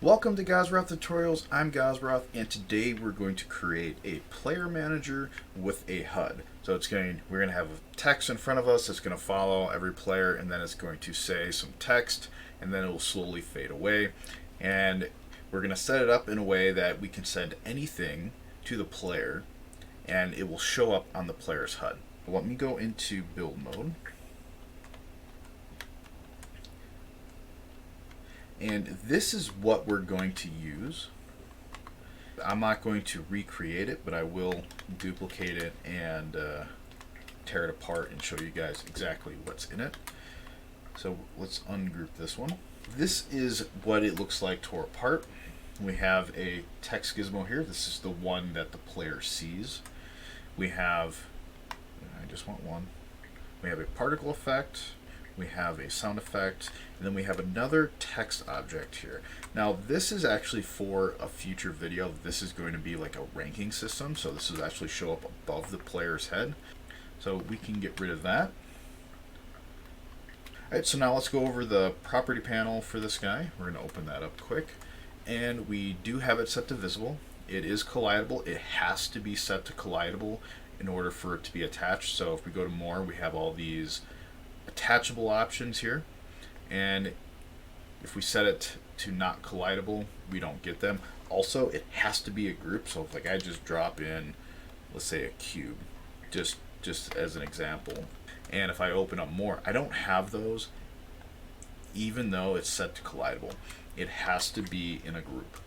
Welcome to GausRoth Tutorials. I'm GausRoth, and today we're going to create a player manager with a HUD. So we're going to have text in front of us that's going to follow every player, and then it's going to say some text, and then it will slowly fade away. And we're going to set it up in a way that we can send anything to the player, and it will show up on the player's HUD. Let me go into build mode. And this is what we're going to use. I'm not going to recreate it, but I will duplicate it and tear it apart and show you guys exactly what's in it. So let's ungroup this one. This is what it looks like tore apart. We have a text gizmo here. This is the one that the player sees. We have, I just want one. We have a particle effect. We have a sound effect, and then we have another text object here. Now this is actually for a future video. This is going to be like a ranking system, so this will actually show up above the player's head. So we can get rid of that. Alright, so now let's go over the property panel for this guy. We're going to open that up quick. And we do have it set to visible. It is collidable. It has to be set to collidable in order for it to be attached. So if we go to more, we have all these attachable options here, and if we set it to not collidable, we don't get them. Also, it has to be a group, so if like I just drop in, let's say a cube, just as an example, and if I open up more, I don't have those even though it's set to collidable. It has to be in a group.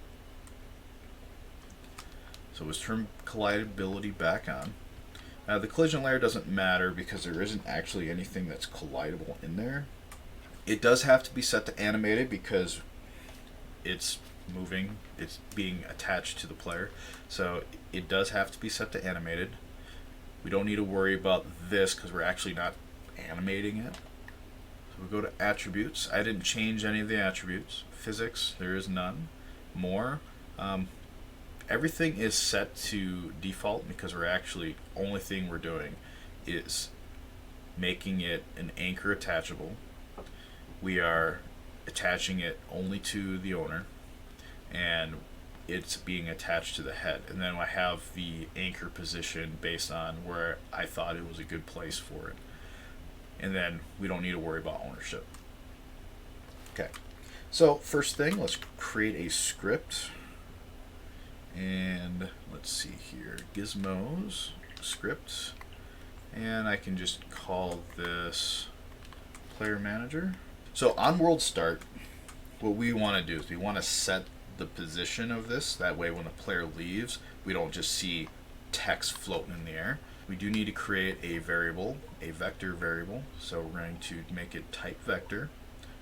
So let's turn collidability back on. Now the collision layer doesn't matter because there isn't actually anything that's collidable in there. It does have to be set to animated because it's moving, it's being attached to the player. So it does have to be set to animated. We don't need to worry about this because we're actually not animating it. So we go to attributes. I didn't change any of the attributes. Physics, there is none. More. Everything is set to default because we're actually, only thing we're doing is making it an anchor attachable. We are attaching it only to the owner, and it's being attached to the head. And then I have the anchor position based on where I thought it was a good place for it. And then we don't need to worry about ownership. Okay, so first thing, let's create a script. And let's see here, gizmos, script, and I can just call this player manager. So on world start, what we want to do is we want to set the position of this. That way when the player leaves, we don't just see text floating in the air. We do need to create a variable, a vector variable. So we're going to make it type vector.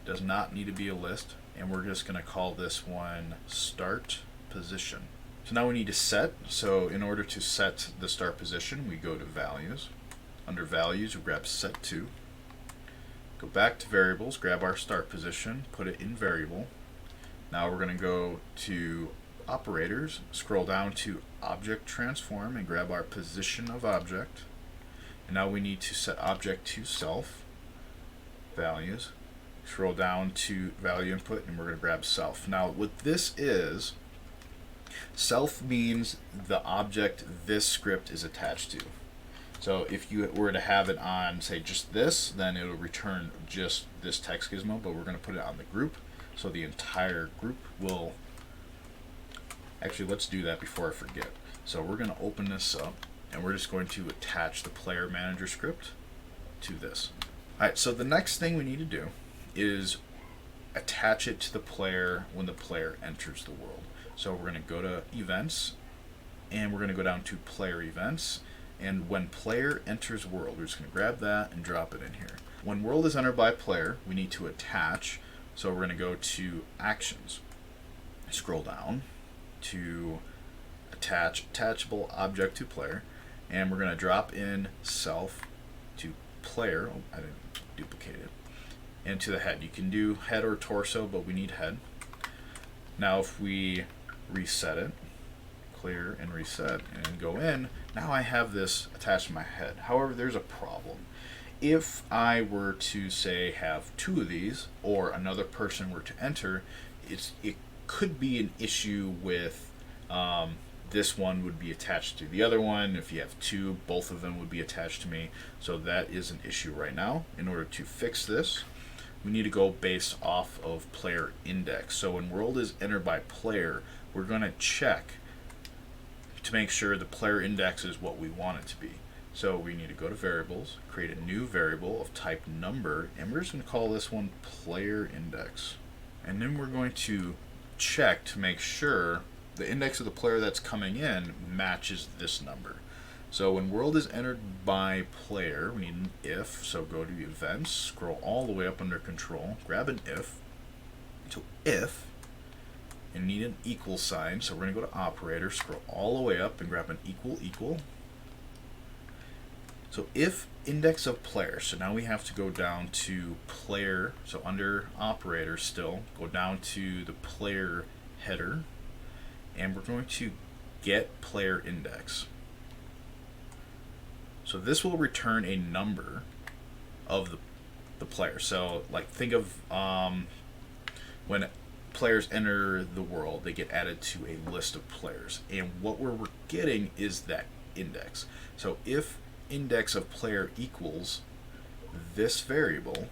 Does not need to be a list. And we're just going to call this one start position. So now we need to set. So in order to set the start position, we go to values. Under values, we grab set to. Go back to variables, grab our start position, put it in variable. Now we're going to go to operators, scroll down to object transform, and grab our position of object. And now we need to set object to self, values. Scroll down to value input, and we're going to grab self. Now what this is, self means the object this script is attached to. So if you were to have it on, say, just this, then it will return just this text gizmo, but we're going to put it on the group, so the entire group will... Actually, let's do that before I forget. So we're going to open this up, and we're just going to attach the player manager script to this. Alright, so the next thing we need to do is attach it to the player when the player enters the world. So we're going to go to events, and we're going to go down to player events, and when player enters world, we're just going to grab that and drop it in here. When world is entered by player, we need to attach, so we're going to go to actions, scroll down to attach attachable object to player, and we're going to drop in self to player. Oh, I didn't duplicate it. And to the head. You can do head or torso, but we need head. Now if we reset it, clear and reset, and go in, now I have this attached to my head. However, there's a problem. If I were to say have two of these, or another person were to enter, it could be an issue with this one would be attached to the other one. If you have two, both of them would be attached to me. So that is an issue right now. In order to fix this, we need to go based off of player index. So when world is entered by player, we're going to check to make sure the player index is what we want it to be. So we need to go to variables, create a new variable of type number, and we're just going to call this one player index. And then we're going to check to make sure the index of the player that's coming in matches this number. So when world is entered by player, we need an if. So go to events, scroll all the way up under control, grab an if. So if, and need an equal sign. So we're going to go to operator, scroll all the way up and grab an equal equal. So if index of player, so now we have to go down to player, so under operator still, go down to the player header, and we're going to get player index. So this will return a number of the player. So like think of when players enter the world, they get added to a list of players. And what we're getting is that index. So if index of player equals this variable,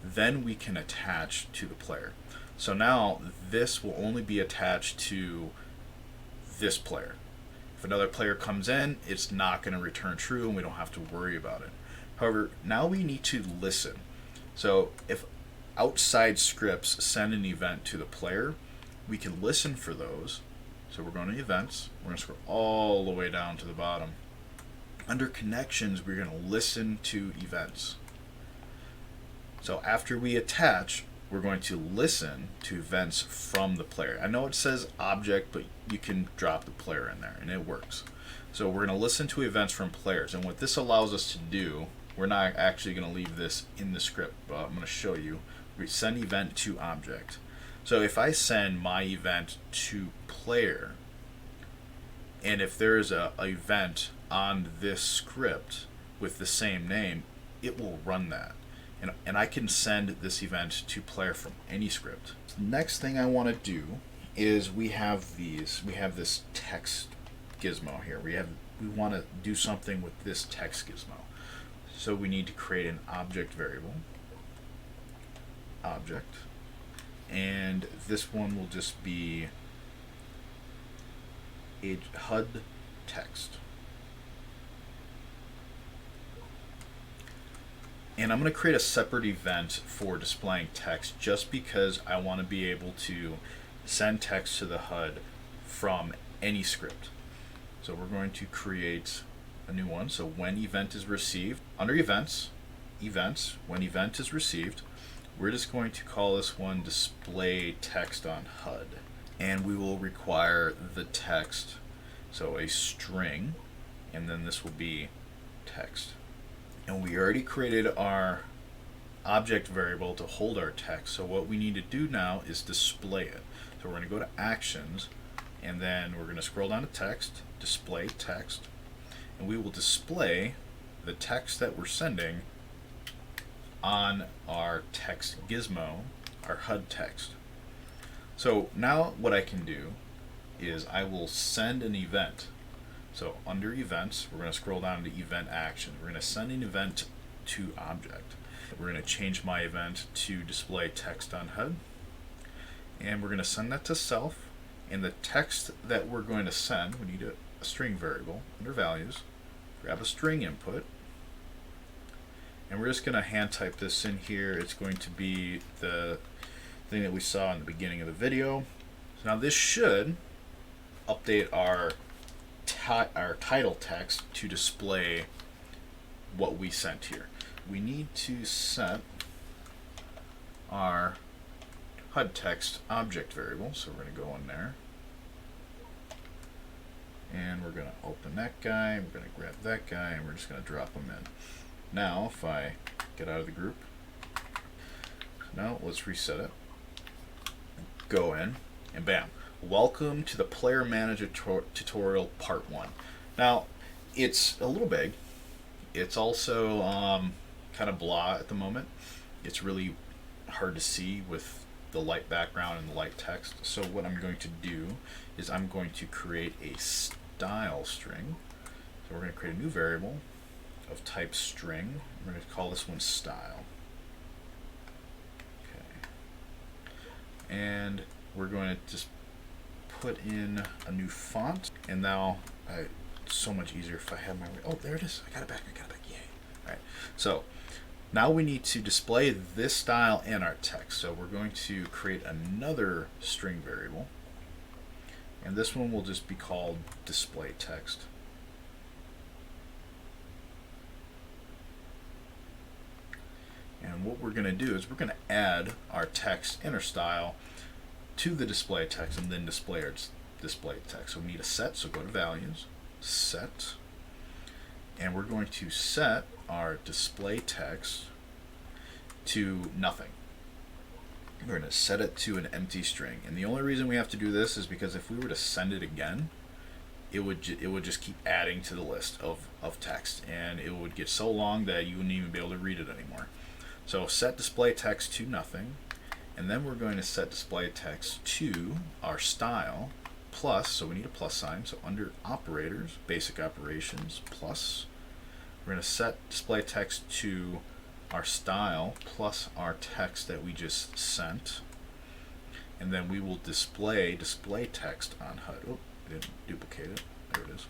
then we can attach to the player. So now this will only be attached to this player. If another player comes in, it's not going to return true and we don't have to worry about it. However, now we need to listen. So if outside scripts send an event to the player, we can listen for those. So we're going to events, we're going to scroll all the way down to the bottom. Under connections, we're going to listen to events. So after we attach, we're going to listen to events from the player. I know it says object, but you can drop the player in there and it works. So we're going to listen to events from players, and what this allows us to do, we're not actually going to leave this in the script, but I'm going to show you. We send event to object. So if I send my event to player, and if there is an event on this script with the same name, it will run that. And I can send this event to player from any script. The next thing I want to do is we have this text gizmo here. We want to do something with this text gizmo. So we need to create an object variable. Object. And this one will just be a HUD text. And I'm going to create a separate event for displaying text just because I want to be able to send text to the HUD from any script. So we're going to create a new one. So when event is received, under events, when event is received, we're just going to call this one display text on HUD. And we will require the text, so a string, and then this will be text. And we already created our object variable to hold our text, so what we need to do now is display it. So we're going to go to actions, and then we're going to scroll down to text, display text, and we will display the text that we're sending on our text gizmo, our HUD text. So now what I can do is I will send an event. So under events, we're going to scroll down to event action. We're going to send an event to object. We're going to change my event to display text on HUD. And we're going to send that to self. And the text that we're going to send, we need a string variable under values. Grab a string input. And we're just going to hand type this in here. It's going to be the thing that we saw in the beginning of the video. So now this should update our title text to display what we sent here. We need to set our HUD text object variable, so we're going to go in there and we're going to open that guy, we're going to grab that guy, and we're just going to drop them in. Now if I get out of the group, now let's reset it, go in, and bam. Welcome to the Player Manager tutorial part 1. Now, it's a little big. It's also kind of blah at the moment. It's really hard to see with the light background and the light text. So what I'm going to do is I'm going to create a style string. So we're going to create a new variable of type string. We're going to call this one style. Okay. And we're going to just put in a new font. And now, it's so much easier if I have my, oh, there it is. I got it back. Yay. All right. So now we need to display this style in our text. So we're going to create another string variable. And this one will just be called display text. And what we're going to do is we're going to add our text inner style to the display text and then display our display text. So we need a set, so go to values, set, and we're going to set our display text to nothing. We're going to set it to an empty string. And the only reason we have to do this is because if we were to send it again, it would just keep adding to the list of text, and it would get so long that you wouldn't even be able to read it anymore. So set display text to nothing, and then we're going to set display text to our style plus, so we need a plus sign, so under operators, basic operations, plus, we're going to set display text to our style plus our text that we just sent, and then we will display text on HUD. Oh, I didn't duplicate it. There it is.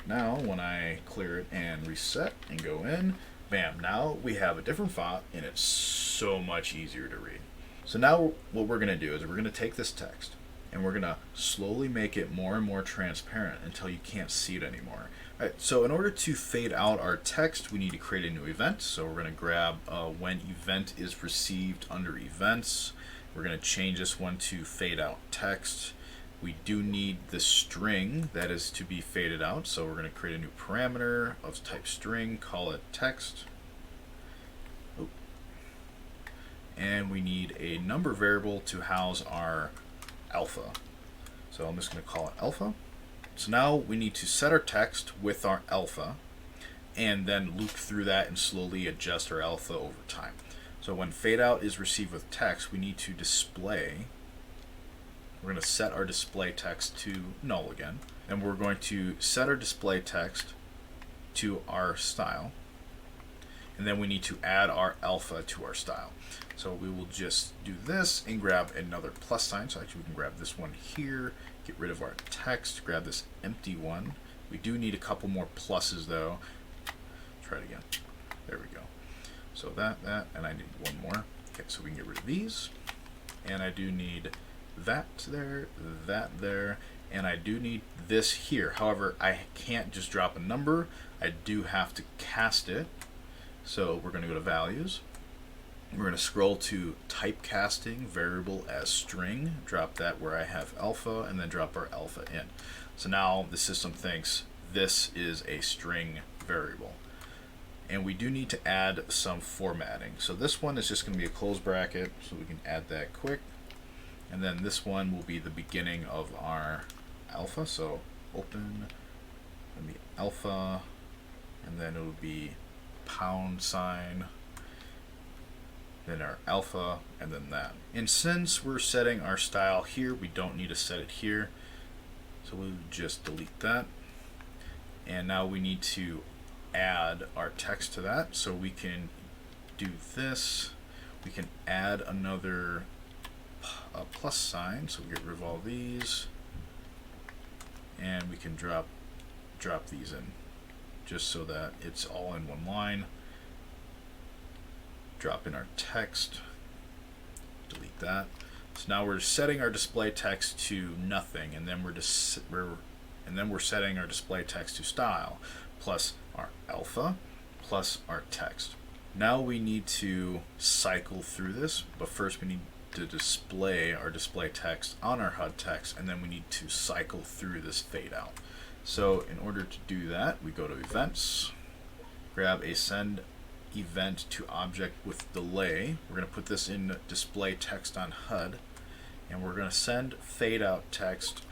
Now when I clear it and reset and go in, bam, now we have a different font and it's so much easier to read. So now what we're going to do is we're going to take this text and we're going to slowly make it more and more transparent until you can't see it anymore. All right, so in order to fade out our text, we need to create a new event. So we're going to grab when event is received under events. We're going to change this one to fade out text. We do need the string that is to be faded out, so we're going to create a new parameter of type string, call it text. Oop. And we need a number variable to house our alpha. So I'm just going to call it alpha. So now we need to set our text with our alpha and then loop through that and slowly adjust our alpha over time. So when fade out is received with text, we need to display. We're going to set our display text to null again, and we're going to set our display text to our style, and then we need to add our alpha to our style. So we will just do this and grab another plus sign. So actually we can grab this one here, get rid of our text, grab this empty one. We do need a couple more pluses though. Try it again. There we go. So that, and I need one more. Okay, so we can get rid of these, and I do need that there, and I do need this here. However, I can't just drop a number. I do have to cast it. So we're going to go to values. We're going to scroll to typecasting variable as string, drop that where I have alpha, and then drop our alpha in. So now the system thinks this is a string variable. And we do need to add some formatting. So this one is just going to be a close bracket, so we can add that quick. And then this one will be the beginning of our alpha. So open, and the alpha, and then it will be $, then our alpha, and then that. And since we're setting our style here, we don't need to set it here. So we'll just delete that. And now we need to add our text to that. So we can do this. We can add another a plus sign, so we get rid of all these, and we can drop these in just so that it's all in one line. Drop in our text, delete that. So now we're setting our display text to nothing, and then we're setting our display text to style plus our alpha plus our text. Now we need to cycle through this, but first we need to display our display text on our HUD text, and then we need to cycle through this fade out. So in order to do that, we go to events, grab a send event to object with delay. We're going to put this in display text on HUD, and we're going to send fade out text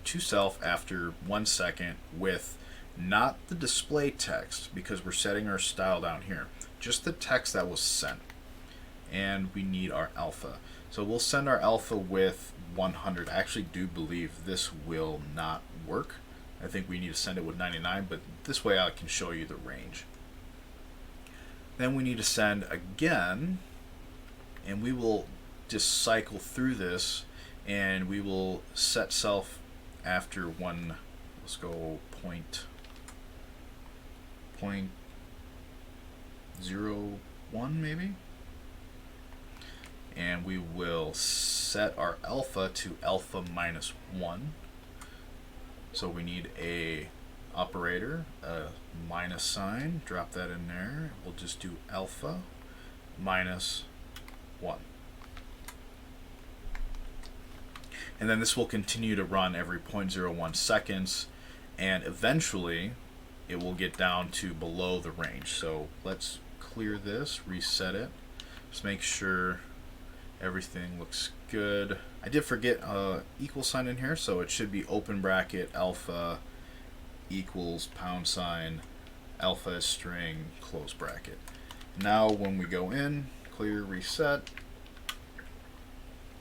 to self after 1 second with not the display text, because we're setting our style down here, just the text that was sent. And we need our alpha. So we'll send our alpha with 100. I actually do believe this will not work. I think we need to send it with 99, but this way I can show you the range. Then we need to send again, and we will just cycle through this, and we will set self after one. Let's go point 0.01 maybe, and we will set our alpha to alpha minus 1. So we need a operator, a minus sign, drop that in there. We'll just do alpha minus 1. And then this will continue to run every 0.01 seconds, and eventually it will get down to below the range. So let's clear this, reset it, just make sure everything looks good. I did forget equal sign in here, so it should be open bracket alpha equals pound sign alpha is string close bracket. Now when we go in, clear, reset,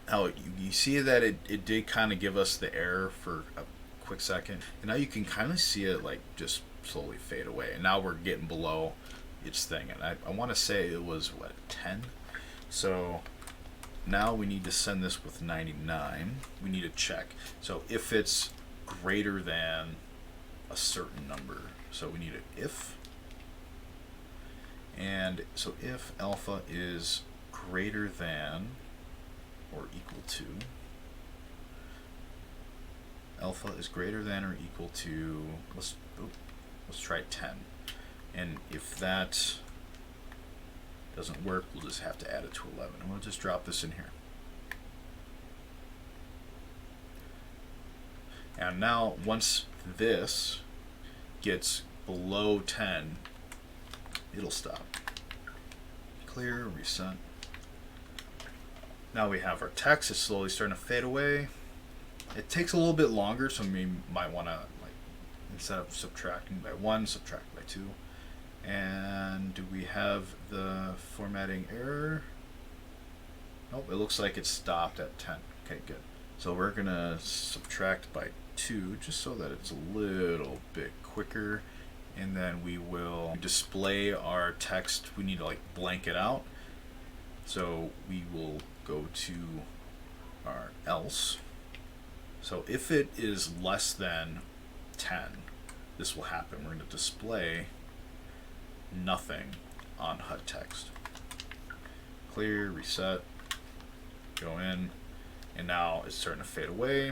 now you see that it did kind of give us the error for a quick second, and now you can kind of see it like just slowly fade away, and now we're getting below its thing, and I want to say it was what, 10. So now we need to send this with 99. We need to check. So if it's greater than a certain number, so we need an if. And so if alpha is greater than or equal to, alpha is greater than or equal to, let's try 10. And if that doesn't work, we'll just have to add it to 11. And we'll just drop this in here. And now once this gets below 10, it'll stop. Clear, reset. Now we have our text. It's slowly starting to fade away. It takes a little bit longer, so we might want to, like, instead of subtracting by 1, subtract by 2. And do we have the formatting error? Nope, it looks like it stopped at 10. Okay, good. So we're going to subtract by 2 just so that it's a little bit quicker. And then we will display our text. We need to like blank it out. So we will go to our else. So if it is less than 10, this will happen. We're going to display nothing on HUD text. Clear, reset, go in, and now it's starting to fade away.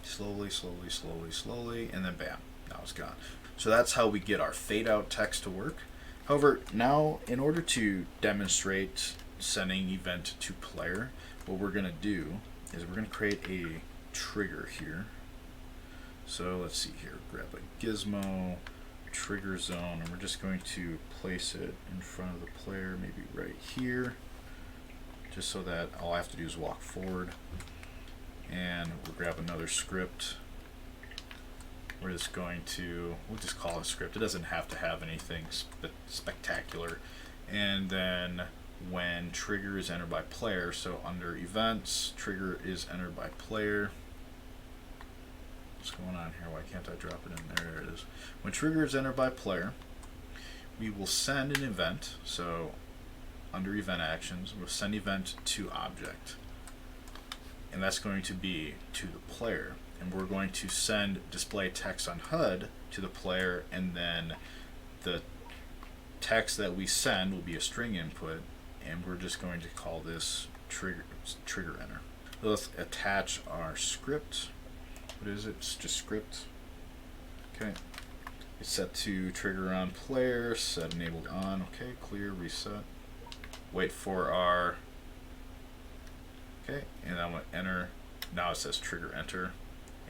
Slowly, slowly, slowly, slowly, and then bam, now it's gone. So that's how we get our fade out text to work. However, now in order to demonstrate sending event to player, what we're going to do is we're going to create a trigger here. So let's see here, grab a gizmo, trigger zone, and we're just going to place it in front of the player, maybe right here, just so that all I have to do is walk forward. And we'll grab another script. We're just going to, we'll just call it a script. It doesn't have to have anything spectacular. And then when trigger is entered by player, so under events, trigger is entered by player. What's going on here? Why can't I drop it in there? There it is. When trigger is entered by player, we will send an event. So under event actions, we'll send event to object. And that's going to be to the player. And we're going to send display text on HUD to the player, and then the text that we send will be a string input, and we're just going to call this trigger enter. So let's attach our script. What is it? It's just script. Okay. It's set to trigger on player, set enabled on. Okay, clear, reset. Wait for our, okay, and I'm going to enter. Now it says trigger enter,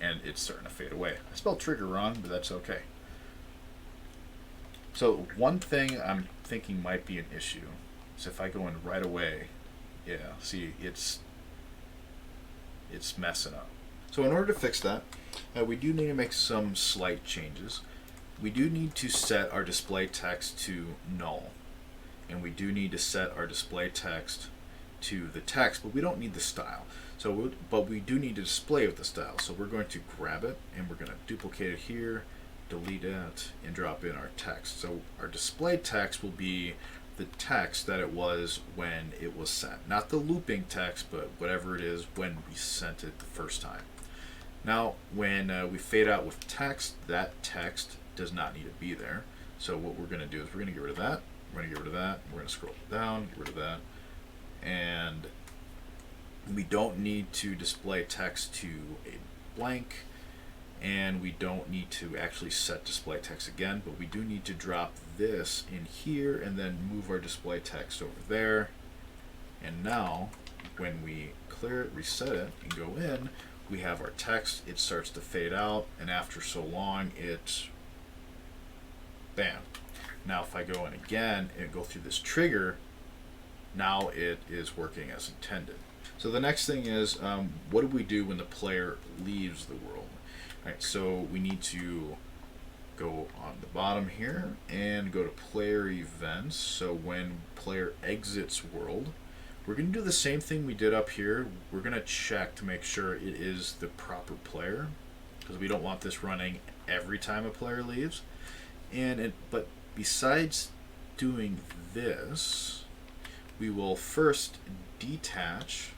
and it's starting to fade away. I spelled trigger wrong, but that's okay. So one thing I'm thinking might be an issue is if I go in right away, yeah, see, it's messing up. So in order to fix that, we do need to make some slight changes. We do need to set our display text to null, and we do need to set our display text to the text, but we don't need the style. But we do need to display with the style. So we're going to grab it and we're going to duplicate it here, delete it, and drop in our text. So our display text will be the text that it was when it was sent. Not the looping text, but whatever it is when we sent it the first time. Now, when we fade out with text, that text does not need to be there. So what we're going to do is we're going to get rid of that. We're going to get rid of that. We're going to scroll down, get rid of that. And we don't need to display text to a blank. And we don't need to actually set display text again, but we do need to drop this in here and then move our display text over there. And now, when we clear it, reset it, and go in, we have our text. It starts to fade out, and after so long, it, bam. Now if I go in again and go through this trigger, now it is working as intended. So the next thing is, what do we do when the player leaves the world? All right, so we need to go on the bottom here and go to player events. So when player exits world, we're going to do the same thing we did up here. We're going to check to make sure it is the proper player, because we don't want this running every time a player leaves. But besides doing this, we will first detach.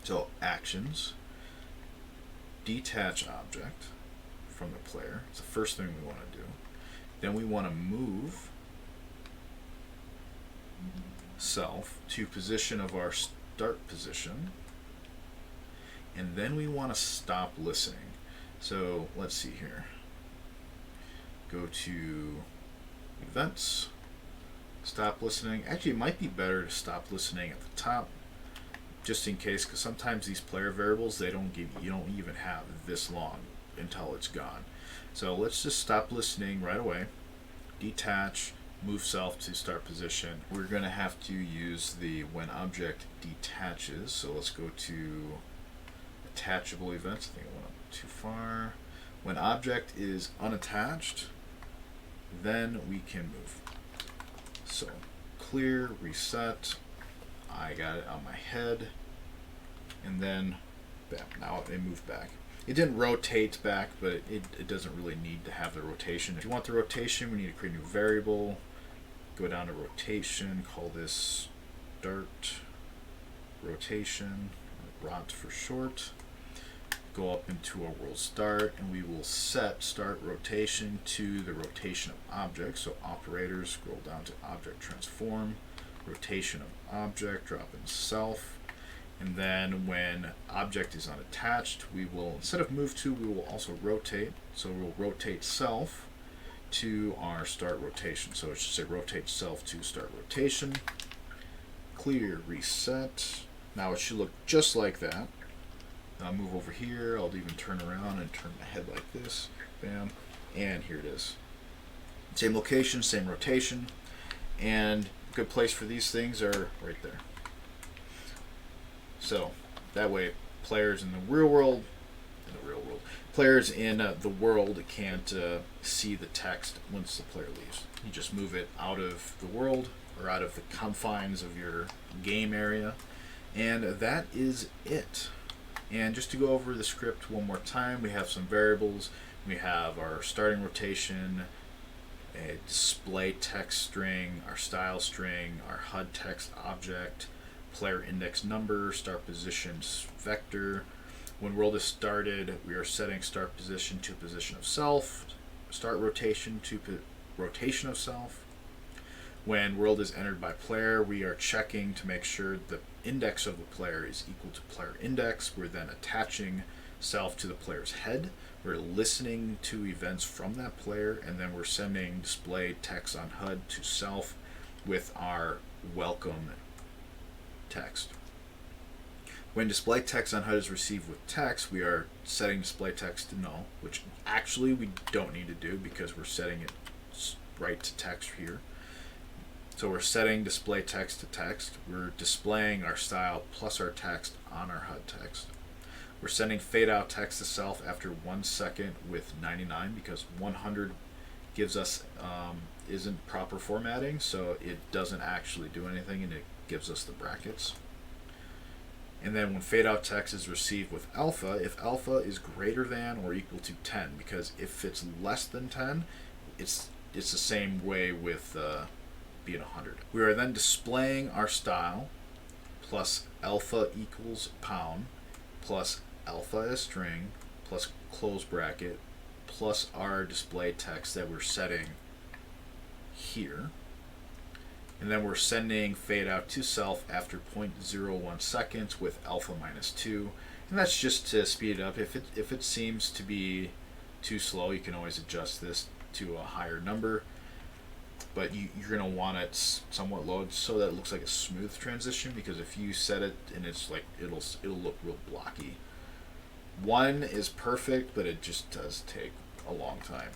So actions, detach object from the player. It's the first thing we want to do. Then we want to move self to position of our start position. And then we want to stop listening. So let's see here. Go to events, stop listening. Actually, it might be better to stop listening at the top, just in case, because sometimes these player variables, you don't even have this long until it's gone. So let's just stop listening right away. Detach, move self to start position. We're going to have to use the when object detaches. So let's go to attachable events. I think I went too far. When object is unattached, then we can move. So clear, reset. I got it on my head, and then bam, now it moved back. It didn't rotate back, but it doesn't really need to have the rotation. If you want the rotation, we need to create a new variable. Go down to rotation, call this start rotation, or ROT for short. Go up into our world start, and we will set start rotation to the rotation of object. So operators, scroll down to object transform, rotation of object, drop in self, and then when object is unattached, we will, instead of move to, we will also rotate. So we'll rotate self to our start rotation. So it should say rotate self to start rotation. Clear, reset. Now it should look just like that. I'll move over here. I'll even turn around and turn my head like this. Bam. And here it is. Same location, same rotation. And a good place for these things are right there. So that way players in the real world, players in the world can't see the text once the player leaves. You just move it out of the world or out of the confines of your game area. And that is it. And just to go over the script one more time, we have some variables. We have our starting rotation, a display text string, our style string, our HUD text object, player index number, start position vector. When world is started, we are setting start position to position of self, start rotation to rotation of self. When world is entered by player, we are checking to make sure the index of the player is equal to player index. We're then attaching self to the player's head. We're listening to events from that player, and then we're sending display text on HUD to self with our welcome text. When display text on HUD is received with text, we are setting display text to null, which actually we don't need to do because we're setting it right to text here. So we're setting display text to text. We're displaying our style plus our text on our HUD text. We're sending fade out text to self after 1 second with 99 because 100 gives us isn't proper formatting, so it doesn't actually do anything, and it gives us the brackets. And then when fade out text is received with alpha, if alpha is greater than or equal to 10, because if it's less than 10, it's the same way with being 100. We are then displaying our style plus alpha equals pound plus alpha as string plus close bracket plus our display text that we're setting here. And then we're sending fade out to self after 0.01 seconds with alpha -2. And that's just to speed it up. If it seems to be too slow, you can always adjust this to a higher number. But you're going to want it somewhat low so that it looks like a smooth transition, because if you set it and it's like, it'll look real blocky. 1 is perfect, but it just does take a long time.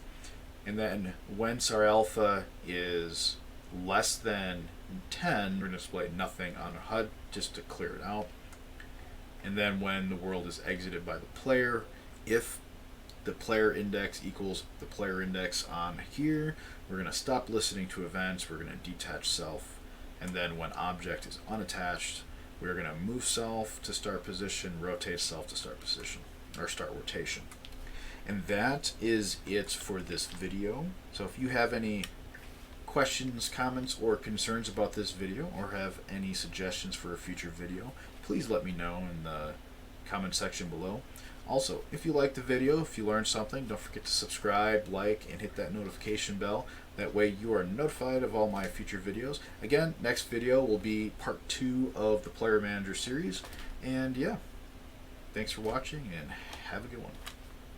And then once our alpha is less than 10, we're going to display nothing on our HUD just to clear it out. And then when the world is exited by the player, if the player index equals the player index on here, we're going to stop listening to events, we're going to detach self, and then when object is unattached, we're going to move self to start position, rotate self to start position, or start rotation. And that is it for this video. So if you have any questions, comments, or concerns about this video, or have any suggestions for a future video, please let me know in the comment section below. Also, if you liked the video, if you learned something, don't forget to subscribe, like, and hit that notification bell. That way you are notified of all my future videos. Again, next video will be part 2 of the Player Manager series. And yeah, thanks for watching and have a good one.